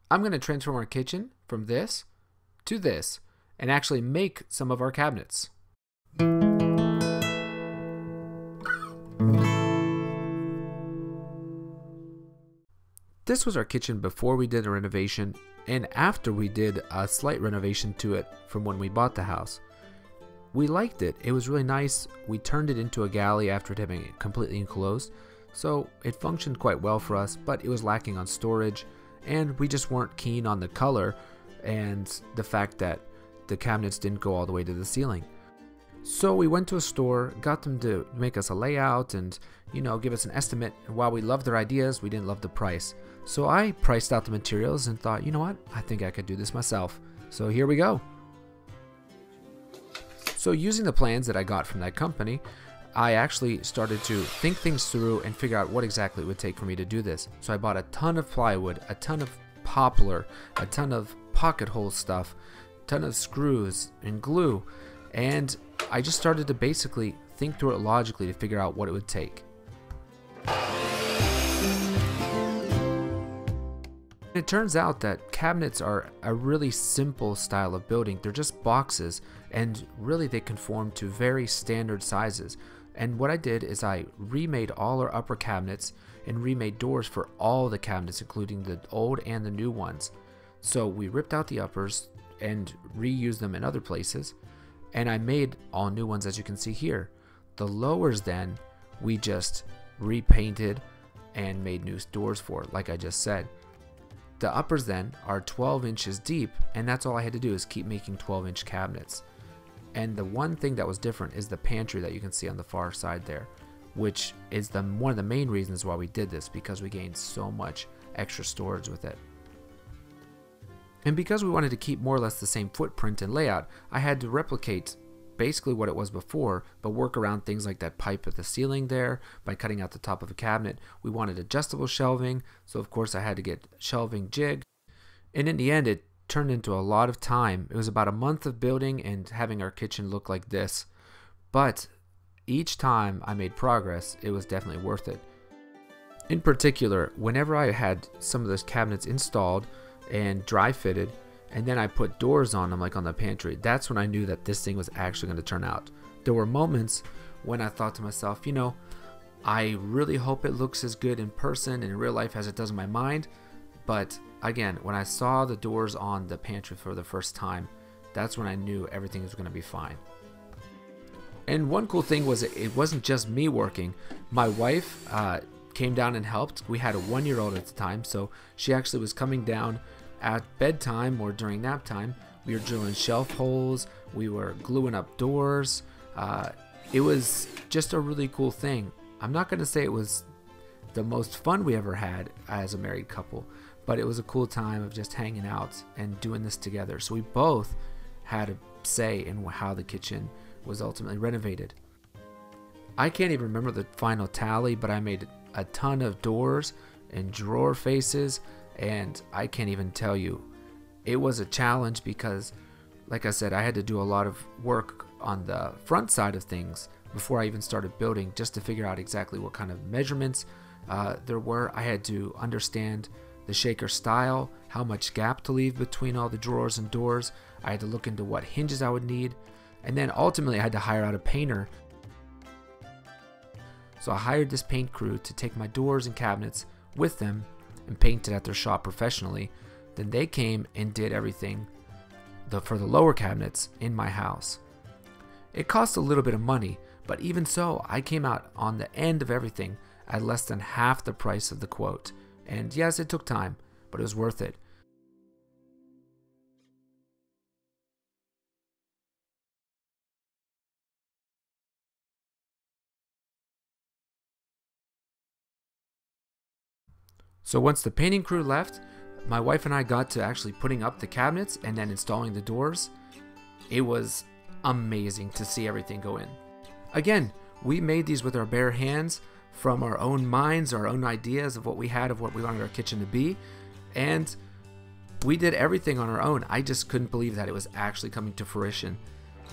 I'm going to transform our kitchen from this to this and actually make some of our cabinets. This was our kitchen before we did a renovation and after we did a slight renovation to it from when we bought the house. We liked it. It was really nice. We turned it into a galley after it having it completely enclosed, so it functioned quite well for us, but it was lacking on storage, and we just weren't keen on the color and the fact that the cabinets didn't go all the way to the ceiling. So we went to a store, got them to make us a layout and, give us an estimate. And while we loved their ideas, we didn't love the price. So I priced out the materials and thought, you know what, I think I could do this myself. So here we go. So using the plans that I got from that company, I actually started to think things through and figure out what exactly it would take for me to do this. So I bought a ton of plywood, a ton of poplar, a ton of pocket hole stuff, a ton of screws and glue, and I just started to basically think through it logically to figure out what it would take. It turns out that cabinets are a really simple style of building. They're just boxes, and really they conform to very standard sizes. And what I did is I remade all our upper cabinets and remade doors for all the cabinets, including the old and the new ones. So we ripped out the uppers and reused them in other places, and I made all new ones, as you can see here. The lowers then we just repainted and made new doors for, like I just said. The uppers then are 12 inches deep, and that's all I had to do is keep making 12-inch cabinets. And the one thing that was different is the pantry that you can see on the far side there, which is one of the main reasons why we did this, because we gained so much extra storage with it. And because we wanted to keep more or less the same footprint and layout, I had to replicate basically what it was before, but work around things like that pipe at the ceiling there by cutting out the top of a cabinet. We wanted adjustable shelving, so of course I had to get shelving jig. And in the end, it turned into a lot of time. It was about a month of building and having our kitchen look like this. But each time I made progress, it was definitely worth it. In particular, whenever I had some of those cabinets installed and dry fitted, and then I put doors on them, like on the pantry, that's when I knew that this thing was actually going to turn out. There were moments when I thought to myself, I really hope it looks as good in person and in real life as it does in my mind. But again, when I saw the doors on the pantry for the first time, that's when I knew everything was going to be fine. And one cool thing was it wasn't just me working. My wife came down and helped. We had a 1-year-old at the time, so she actually was coming down at bedtime or during nap time. We were drilling shelf holes, we were gluing up doors. It was just a really cool thing. I'm not going to say it was the most fun we ever had as a married couple, but it was a cool time of just hanging out and doing this together. So we both had a say in how the kitchen was ultimately renovated. I can't even remember the final tally, but I made a ton of doors and drawer faces, and I can't even tell you. It was a challenge because, like I said, I had to do a lot of work on the front side of things before I even started building, just to figure out exactly what kind of measurements there were. I had to understand the shaker style, how much gap to leave between all the drawers and doors. I had to look into what hinges I would need, and then ultimately I had to hire out a painter. So I hired this paint crew to take my doors and cabinets with them and painted at their shop professionally. Then they came and did everything for the lower cabinets in my house. It cost a little bit of money, but even so, I came out on the end of everything at less than half the price of the quote. And yes, it took time, but it was worth it. So once the painting crew left, my wife and I got to actually putting up the cabinets and then installing the doors. It was amazing to see everything go in. Again, we made these with our bare hands from our own minds, our own ideas of what we had, of what we wanted our kitchen to be. And we did everything on our own. I just couldn't believe that it was actually coming to fruition.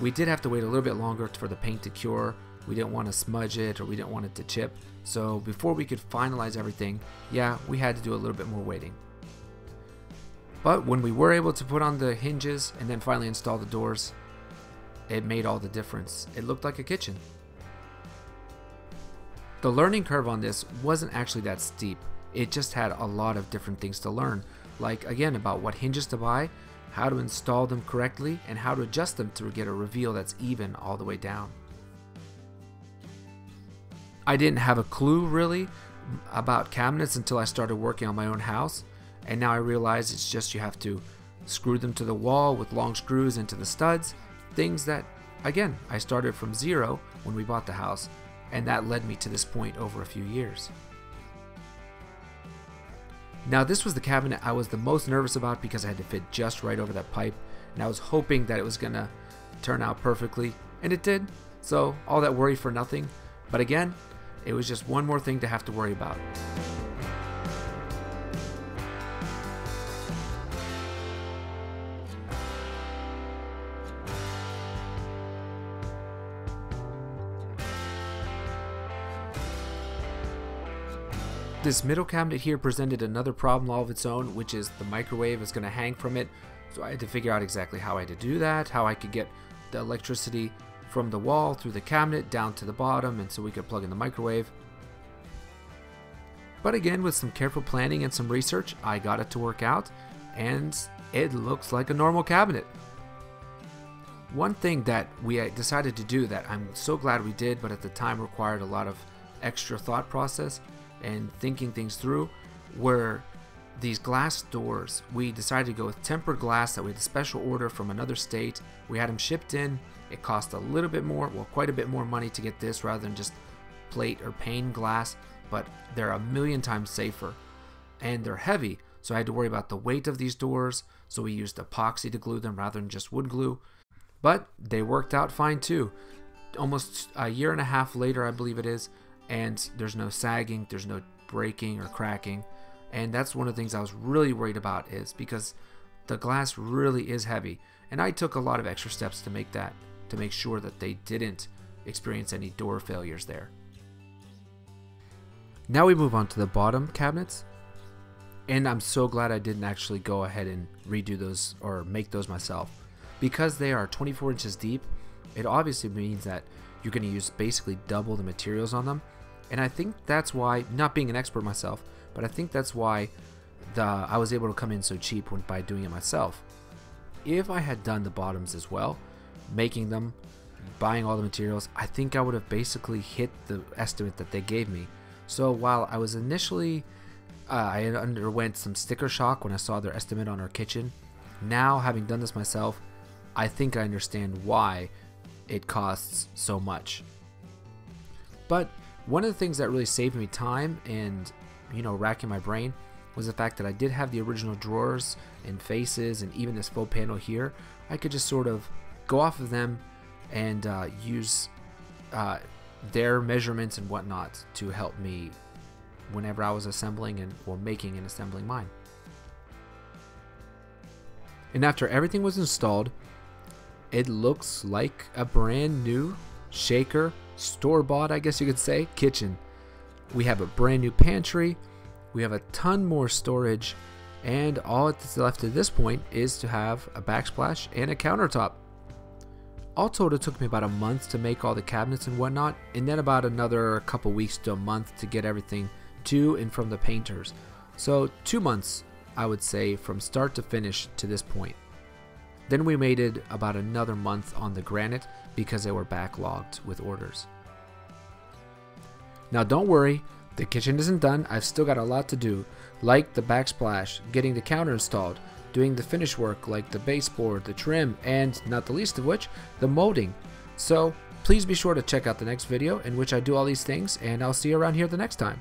We did have to wait a little bit longer for the paint to cure. We didn't want to smudge it, or we didn't want it to chip. So before we could finalize everything, yeah, we had to do a little bit more waiting. But when we were able to put on the hinges and then finally install the doors, it made all the difference. It looked like a kitchen. The learning curve on this wasn't actually that steep. It just had a lot of different things to learn, like again about what hinges to buy, how to install them correctly, and how to adjust them to get a reveal that's even all the way down. I didn't have a clue really about cabinets until I started working on my own house, and now I realize it's just you have to screw them to the wall with long screws into the studs, things that, again, I started from zero when we bought the house, and that led me to this point over a few years. Now this was the cabinet I was the most nervous about because I had to fit just right over that pipe, and I was hoping that it was gonna turn out perfectly, and it did, so all that worry for nothing. But again, it was just one more thing to have to worry about. This middle cabinet here presented another problem all of its own, which is the microwave is going to hang from it. So I had to figure out exactly how I had to do that, how I could get the electricity from the wall through the cabinet down to the bottom, and so we could plug in the microwave. But again, with some careful planning and some research, I got it to work out, and it looks like a normal cabinet. One thing that we decided to do that I'm so glad we did, but at the time required a lot of extra thought process and thinking things through, were these glass doors. We decided to go with tempered glass that we had a special order from another state. We had them shipped in. It cost a little bit more, well, quite a bit more money to get this rather than just plate or pane glass, but they're a million times safer, and they're heavy, so I had to worry about the weight of these doors, so we used epoxy to glue them rather than just wood glue. But they worked out fine too. Almost a year and a half later, I believe it is, and there's no sagging, there's no breaking or cracking. And that's one of the things I was really worried about, is because the glass really is heavy, and I took a lot of extra steps to make sure that they didn't experience any door failures there. Now we move on to the bottom cabinets, and I'm so glad I didn't actually go ahead and redo those or make those myself, because they are 24 inches deep. It obviously means that you're going to use basically double the materials on them. And I think that's why, not being an expert myself, but I think that's why I was able to come in so cheap by doing it myself. If I had done the bottoms as well, making them, buying all the materials, I think I would have basically hit the estimate that they gave me. So while I was initially, I underwent some sticker shock when I saw their estimate on our kitchen, now having done this myself, I think I understand why it costs so much. But one of the things that really saved me time and, racking my brain was the fact that I did have the original drawers and faces and even this faux panel here. I could just sort of go off of them and use their measurements and whatnot to help me whenever I was assembling or making and assembling mine. And after everything was installed, it looks like a brand new shaker, store-bought, I guess you could say, kitchen. We have a brand new pantry, we have a ton more storage, and all that's left at this point is to have a backsplash and a countertop. All told, it took me about a month to make all the cabinets and whatnot, and then about another couple weeks to a month to get everything to and from the painters. So 2 months, I would say, from start to finish to this point. Then we waited about another month on the granite because they were backlogged with orders. Now don't worry, the kitchen isn't done. I've still got a lot to do, like the backsplash, getting the counter installed, doing the finish work like the baseboard, the trim, and not the least of which, the molding. So please be sure to check out the next video in which I do all these things, and I'll see you around here the next time.